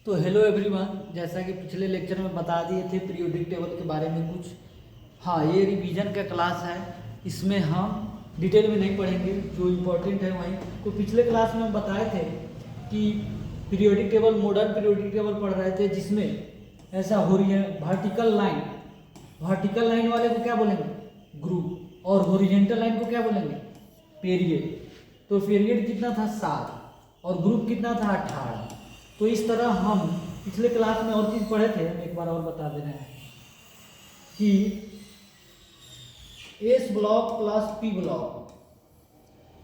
तो hello everyone, जैसा कि पिछले लेक्चर में बता दिए थे पीरियोडिक टेबल के बारे में कुछ। हाँ, ये रिवीजन का क्लास है, इसमें हम डिटेल में नहीं पढ़ेंगे, जो इम्पोर्टेंट है वहीं। तो पिछले क्लास में हम बताए थे कि periodic table, modern periodic table पढ़ रहे थे, जिसमें ऐसा हो रही है वर्टिकल लाइन वाले को क्या बोलेंगे? ग्रुप। और हॉरिजॉन्टल लाइन को क्या बोलेंगे? पीरियड। तो पीरियड कितना था? 7 और ग्रुप कितना था? 18। तो इस तरह हम पिछले क्लास में और चीज़ पढ़े थे, हम एक बार और बता दे रहे हैं कि S block plus P block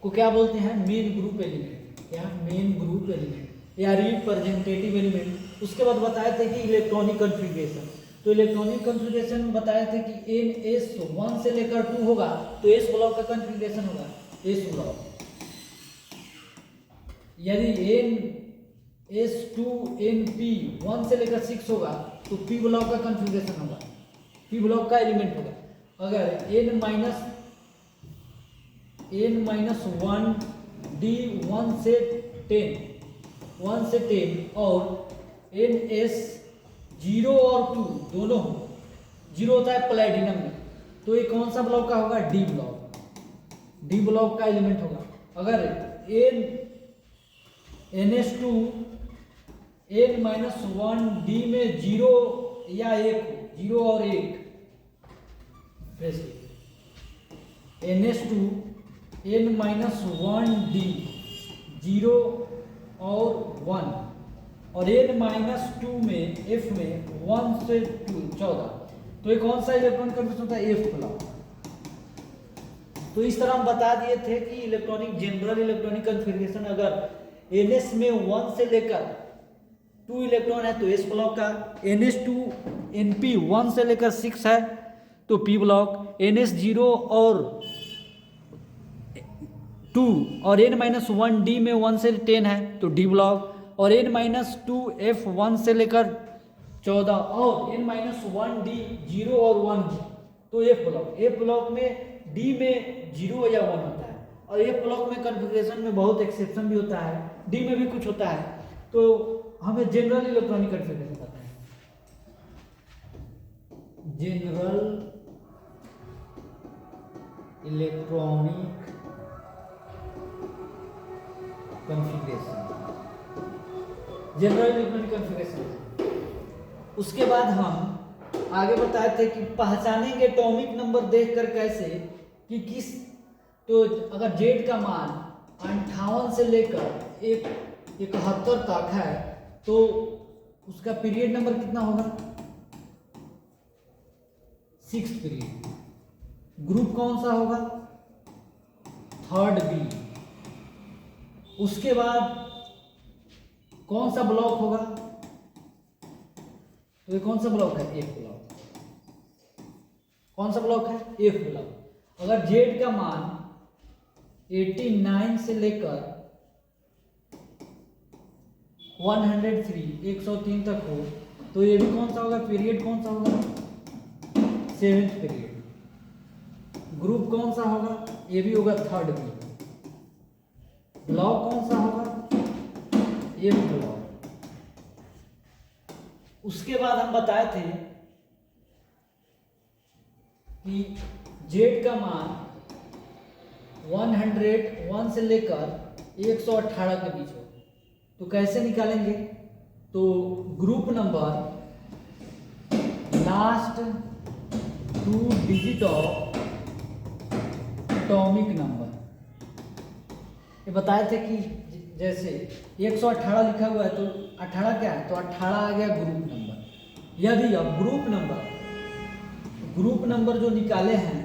को क्या बोलते हैं? मेन ग्रुप एलिमेंट या मेन ग्रुप एलिमेंट या रिप्रेजेंटेटिव एलिमेंट। उसके बाद बताए थे कि इलेक्ट्रॉनिक कॉन्फ़िगरेशन। तो इलेक्ट्रॉनिक कॉन्फ़िगरेशन में बताए थे कि NS1 से लेकर 2 होगा तो एस ब्लॉक का कॉन्फ़िगरेशन होगा एस ब्लॉक। यदि NS2 NP 1 से लेकर 6 होगा तो पी ब्लॉक का कॉन्फ़िगरेशन होगा, पी ब्लॉक का एलिमेंट होगा। अगर n-1 D 1 से 10 और NS0 और 2 दोनों हो, 0 होता है प्लैटिनम में, तो ये कौन सा ब्लॉक का होगा? डी ब्लॉक, डी ब्लॉक का एलिमेंट होगा। अगर NS2 n-1 D में 0 या 1 हो, 0 और 1, NS2 n-1 D 0 और 1 और n-2 में F में 1 से 2 14, तो ये कौन सा इलेक्ट्रॉनिक कॉन्फ़िगरेशन होता है? F block. तो इस तरह हम बता दिए थे कि इलेक्ट्रॉनिक जनरल इलेक्ट्रॉनिक कॉन्फ़िगरेशन, अगर NS में 1 से लेकर 2 इलेक्ट्रॉन है तो S ब्लॉक का, NS2 NP 1 से लेकर 6 है तो P ब्लॉक, NS0 और 2 और n-1 D में 1 से 10 है तो D ब्लॉक, और n-2 F 1 से लेकर 14 और n-1 D 0 और 1 तो F ब्लॉक। F ब्लॉक में D में 0 या 1 होता है, और F ब्लॉक में कॉन्फ़िगरेशन में बहुत एक्सेप्शन भी होता है, D में भी कुछ होता है। तो हमें जनरल इलेक्ट्रॉनिक कॉन्फ़िगरेशन पता है, general electronic configuration, general electronic configuration. उसके बाद हम आगे बताए थे कि पहचानेंगे एटॉमिक नंबर देखकर कैसे कि किस, तो अगर जेड का मान 58 से लेकर 71 तक है तो उसका पीरियड नंबर कितना होगा? 6th period. ग्रुप कौन सा होगा? 3rd B। उसके बाद कौन सा ब्लॉक होगा? तो ये कौन सा ब्लॉक है? F block. कौन सा ब्लॉक है? F block. अगर जेड का मान 89 से लेकर 103 तक हो तो ये भी कौन सा होगा? पीरियड कौन सा होगा? 7th period. ग्रुप कौन सा होगा? ये भी होगा 3rd B। ब्लॉक कौन सा होगा? F block. उसके बाद हम बताए थे कि जेड का मान 101 से लेकर 118 के बीच हो तो कैसे निकालेंगे? तो group number last 2 digit of atomic number, ये बताए थे कि जैसे 118 लिखा हुआ है तो 18 क्या है? तो 18 आ गया ग्रुप नंबर। यदि अब ग्रुप नंबर जो निकाले हैं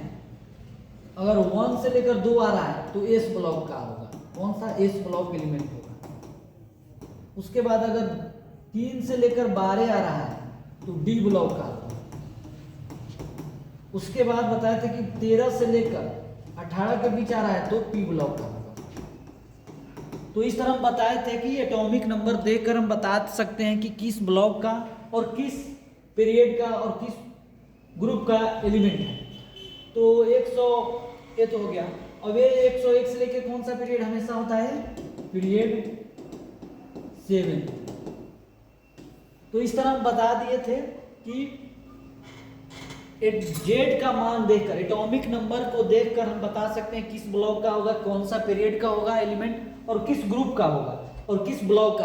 अगर 1 से लेकर 2 आ रहा है तो एस ब्लॉक का होगा। कौन सा? एस ब्लॉक एलिमेंट होगा। उसके बाद अगर 3 से लेकर 12 आ रहा है तो डी ब्लॉक का होगा। उसके बाद बताया था कि 13 से लेकर 18 के बीच आ रहा है तो पी ब्लॉक का होगा। तो इस तरह हम बताए थे कि एटॉमिक नंबर देखकर हम बता सकते हैं कि किस ब्लॉक का और किस पीरियड का और किस ग्रुप का एलिमेंट है। तो 100 ये तो हो गया। अब ये 101 से लेकर कौन सा पीरियड हमेशा होता है? पीरियड 7। तो इस तरह हम बता दिए थे कि जेड का मान देखकर, एटॉमिक नंबर को देखकर हम बता सकते हैं किस ब्लॉक का होगा, कौन सा पीरियड का होगा एलिमेंट, और किस ग्रुप का होगा और किस ब्लॉक का होगा।